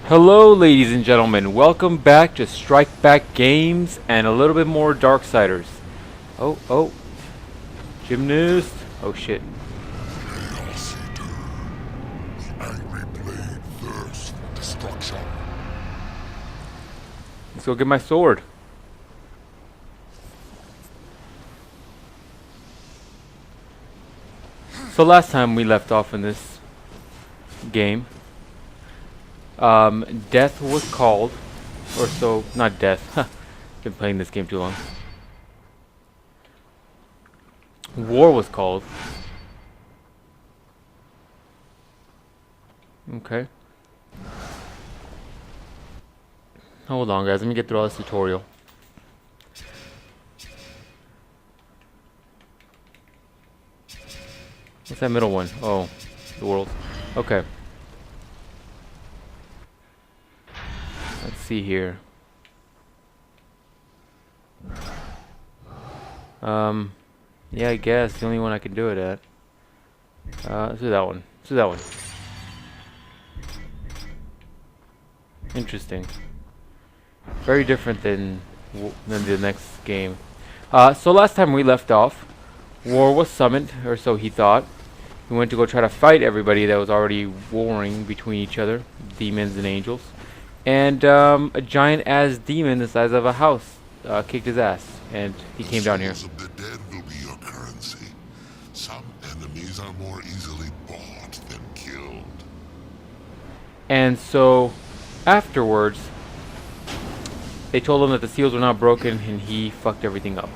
Hello ladies and gentlemen, welcome back to StrikeBackGames and a little bit more Darksiders. Oh, gymnast. Oh shit. Angry blade thirsts for destruction. Let's go get my sword. So last time we left off in this game, death was called, or so, not death, been playing this game too long. War was called. Okay. Hold on guys, let me get through all this tutorial. What's that middle one? Oh, the world. Okay. Let's see here. Yeah, I guess the only one I can do it at. Let's do that one. Let's do that one. Interesting. Very different than the next game. So last time we left off, war was summoned, or so he thought. He went to go try to fight everybody that was already warring between each other, demons and angels. And a giant-ass demon the size of a house kicked his ass, and he came down here. The souls of the dead will be your currency. Some enemies are more easily bought than killed. And so, afterwards, they told him that the seals were not broken, and he fucked everything up.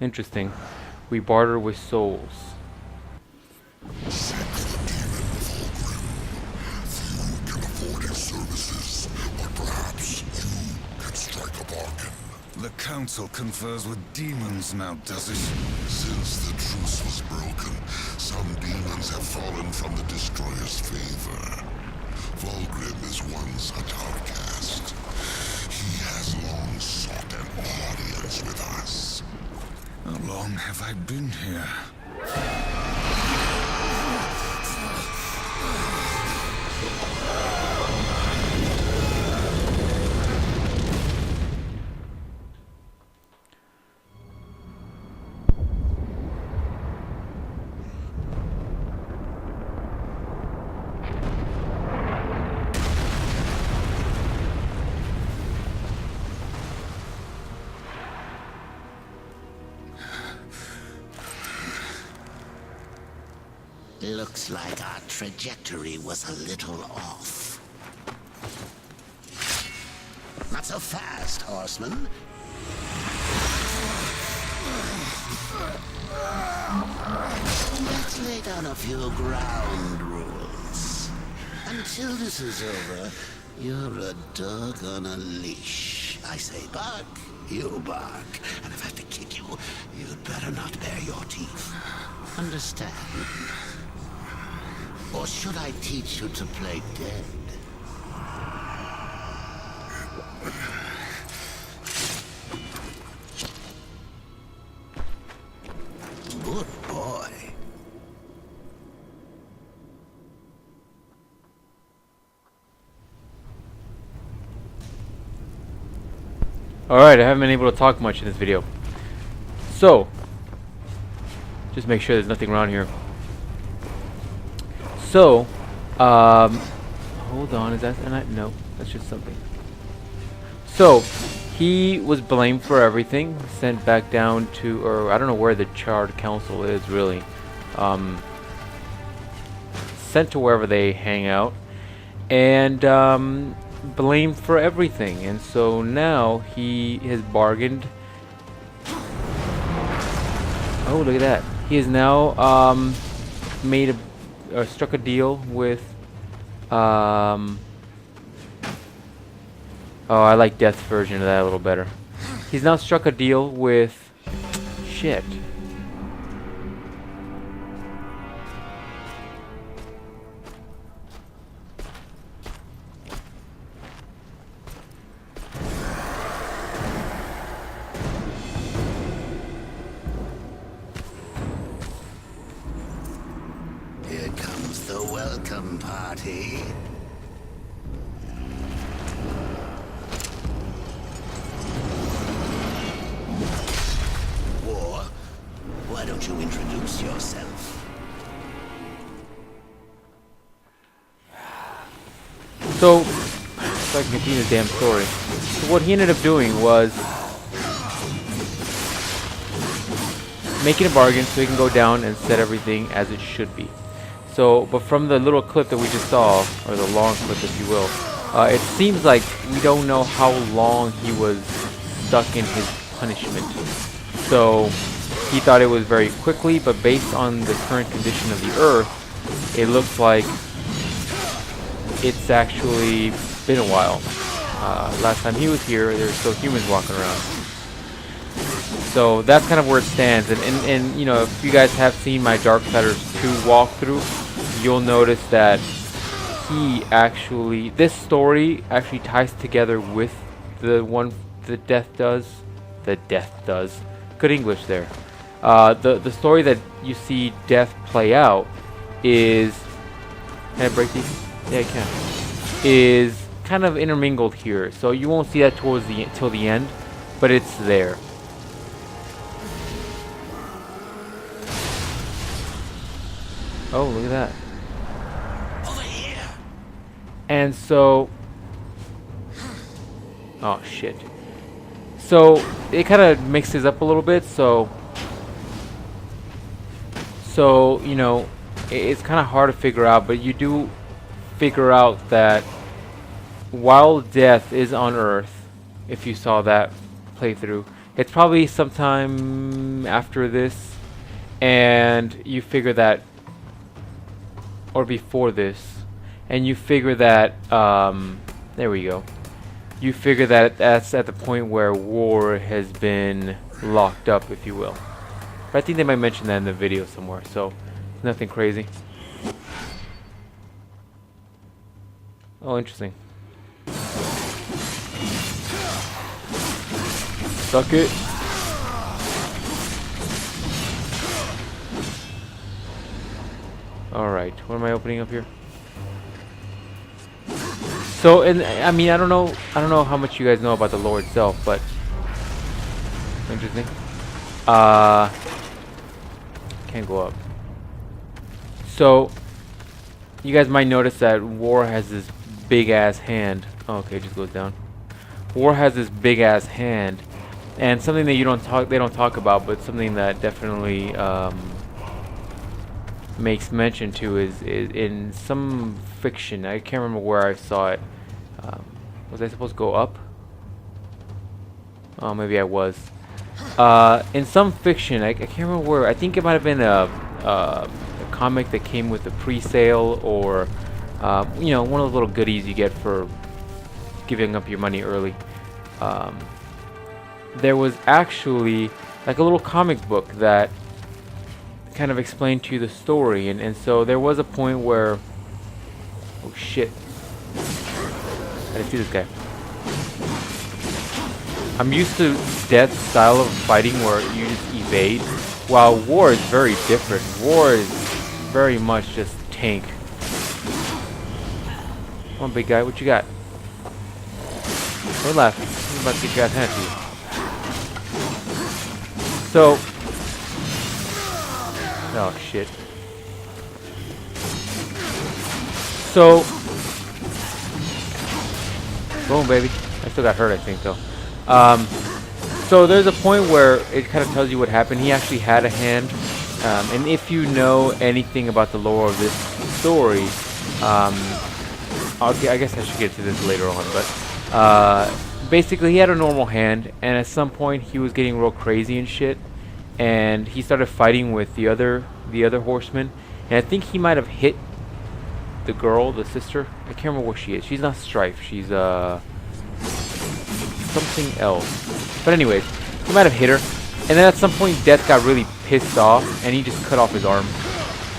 Interesting. We barter with souls. Seek the demon with all grim. Few can afford his services, but perhaps you can strike a bargain. The council confers with demons now, does it? Since the truce was broken, some demons have fallen from the destroyer's favor. Volgrim is one such outcast. He has long sought an audience with us. How long have I been here? Looks like our trajectory was a little off. Not so fast, horseman. Let's lay down a few ground rules. Until this is over, you're a dog on a leash. I say bark, you bark. And if I have to kick you, you'd better not bare your teeth. Understand? Or should I teach you to play dead? Good boy. Alright, I haven't been able to talk much in this video. So, just make sure there's nothing around here. So, hold on, is that no, that's just something. So, he was blamed for everything, sent back down to, or I don't know where the Charred Council is really, sent to wherever they hang out, and blamed for everything. And so now he has bargained. Oh, look at that! He has now made a struck a deal with oh, I like Death's version of that a little better. He's now struck a deal with shit. welcome party. War, why don't you introduce yourself? So I can continue the damn story. So what he ended up doing was making a bargain so he can go down and set everything as it should be. So, but from the little clip that we just saw, or the long clip if you will, it seems like we don't know how long he was stuck in his punishment. So he thought it was very quickly, but based on the current condition of the earth, it looks like it's actually been a while. Last time he was here, there were still humans walking around. So that's kind of where it stands. And you know, if you guys have seen my Darksiders 2 walkthrough, you'll notice that this story actually ties together with the one the death does. Good English there. The story that you see Death play out is, can I break these? Yeah, I can. Is kind of intermingled here, so you won't see that towards till the end, but it's there. Oh, look at that. Over here. And so, oh shit. So it kind of mixes up a little bit. So you know, it's kind of hard to figure out, but you do figure out that while Death is on Earth, if you saw that playthrough, it's probably sometime after this, and you figure that, or before this, and you figure that, there we go. You figure that that's at the point where War has been locked up, if you will. But I think they might mention that in the video somewhere, so nothing crazy. Oh, interesting. Suck it. Alright, what am I opening up here? So, and I mean, I don't know how much you guys know about the lore itself, but interesting. Can't go up. So, you guys might notice that War has this big ass hand. Oh, okay, it just goes down. War has this big ass hand, and something that they don't talk about, but something that definitely makes mention to is in some fiction. I can't remember where I saw it. Was I supposed to go up? Oh, maybe I was. In some fiction, I can't remember where. I think it might have been a comic that came with a pre-sale, or you know, one of those little goodies you get for giving up your money early. There was actually like a little comic book that kind of explained to you the story, and so there was a point where, oh shit, I didn't see this guy. I'm used to Death's style of fighting where you just evade, while War is very different. War is very much just tank. Come on, big guy, what you got? Don't laugh. I'm about to get your ass handed to you. So, oh shit. So, boom, baby. I still got hurt, I think, though. So there's a point where it kind of tells you what happened. He actually had a hand, and if you know anything about the lore of this story, okay, I guess I should get to this later on, but basically he had a normal hand, and at some point he was getting real crazy and shit, and he started fighting with the other horseman, and I think he might have hit the girl, the sister. I can't remember where she is. She's not Strife. She's something else. But anyways, he might have hit her, and then at some point Death got really pissed off, and he just cut off his arm.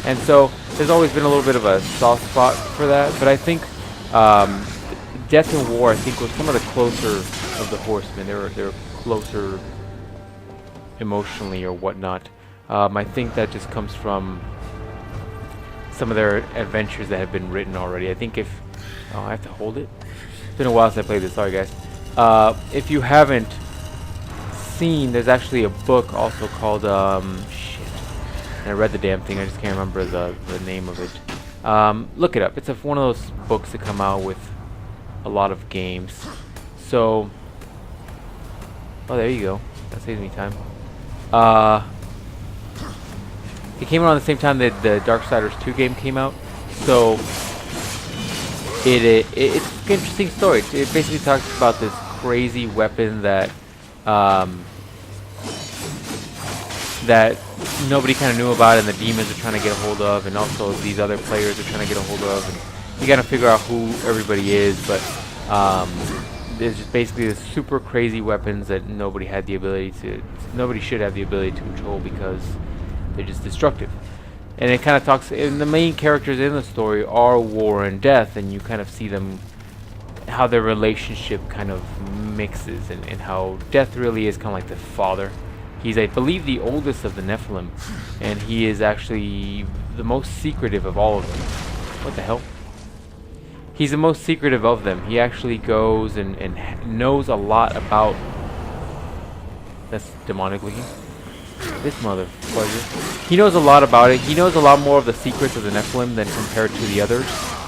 And so there's always been a little bit of a soft spot for that. But I think Death and War, I think, was some of the closer of the horsemen. They were closer emotionally or whatnot. I think that just comes from some of their adventures that have been written already. I think if I have to hold it. It's been a while since I played this. Sorry, guys. If you haven't seen, there's actually a book also called shit. And I read the damn thing. I just can't remember the name of it. Look it up. It's one of those books that come out with a lot of games. So, oh, there you go. That saves me time. It came around the same time that the Darksiders 2 game came out. So, it's an interesting story. It basically talks about this crazy weapon that that nobody kind of knew about, and the demons are trying to get a hold of, and also these other players are trying to get a hold of, and you got to figure out who everybody is. But there's just basically this super crazy weapons that nobody should have the ability to control because they're just destructive. And it kind of talks, and the main characters in the story are War and Death, and you kind of see them, how their relationship kind of mixes, and how Death really is kind of like the father. He's, I believe, the oldest of the Nephilim, and he is actually the most secretive of all of them. What the hell? He's the most secretive of them. He actually goes and knows a lot about... That's demonic looking. This motherfucker. He knows a lot about it. He knows a lot more of the secrets of the Nephilim than compared to the others.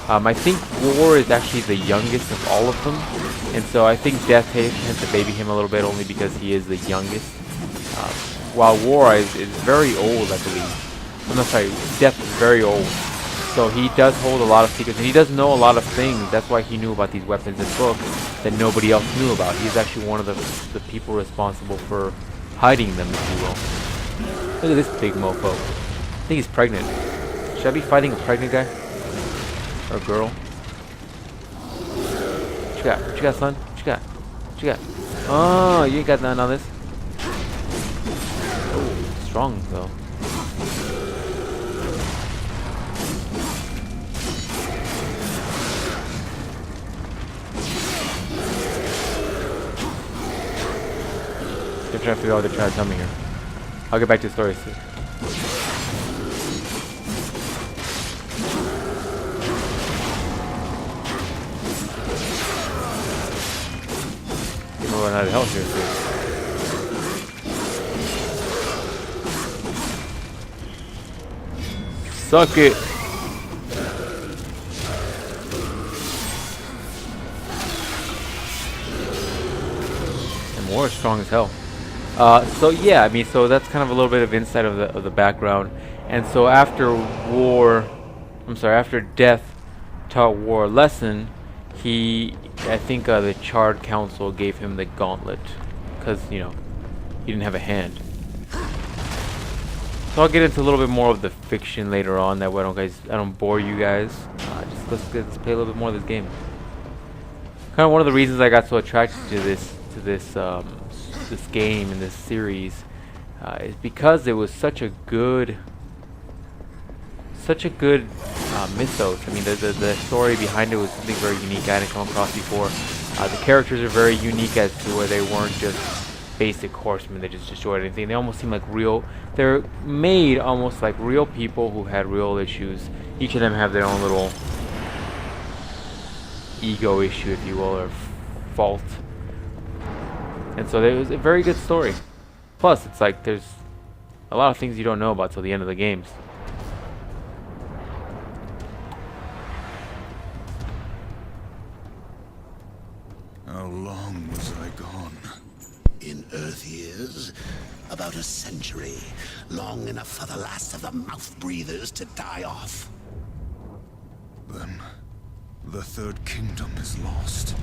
I think War is actually the youngest of all of them, and so I think Death tends to baby him a little bit only because he is the youngest. While War is very old, I believe. I'm not sorry, Death is very old. So he does hold a lot of secrets, and he does know a lot of things. That's why he knew about these weapons and books that nobody else knew about. He's actually one of the people responsible for hiding them, if you will. Look at this big mofo. I think he's pregnant. Should I be fighting a pregnant guy? Or a girl? What you got? What you got, son? What you got? What you got? Oh, you ain't got none on this. Oh, strong, though. They're trying to figure out what they're trying to tell me here. I'll get back to the story soon. People run out of health here soon. Suck it! And War is strong as hell. So yeah, I mean, so that's kind of a little bit of insight of the background. And so after Death taught War a lesson, I think the Charred Council gave him the gauntlet, because he didn't have a hand. So I'll get into a little bit more of the fiction later on. That way I don't bore you guys. Let's play a little bit more of this game. Kind of one of the reasons I got so attracted to this game and this series is because it was such a good mythos. I mean, the story behind it was something very unique I hadn't come across before. The characters are very unique as to where they weren't just basic horsemen that just destroyed anything. They almost seem like real. They're made almost like real people who had real issues. Each of them have their own little ego issue, if you will, or fault. And so it was a very good story. Plus, it's like there's a lot of things you don't know about till the end of the games. How long was I gone? In Earth years, about a century. Long enough for the last of the mouth breathers to die off. Then, the Third Kingdom is lost.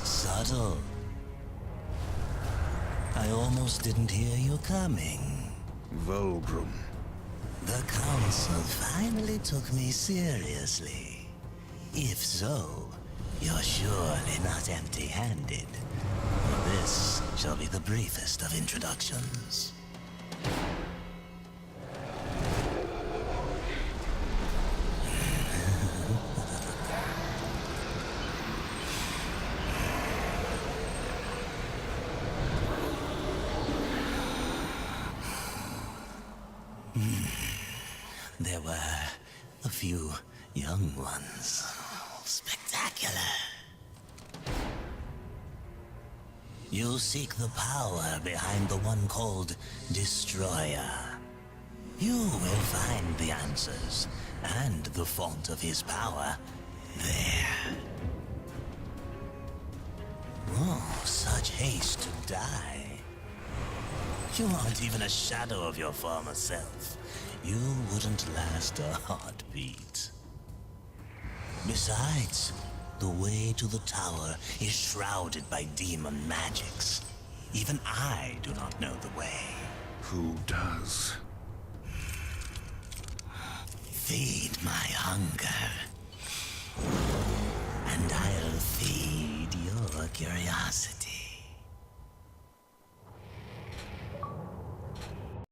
Subtle. I almost didn't hear you coming. Vulgrim. The council finally took me seriously. If so, you're surely not empty-handed. This shall be the briefest of introductions. There were a few young ones. Spectacular. You seek the power behind the one called Destroyer. You will find the answers and the font of his power there. Oh, such haste to die. You aren't even a shadow of your former self. You wouldn't last a heartbeat. Besides, the way to the tower is shrouded by demon magics. Even I do not know the way. Who does? Feed my hunger.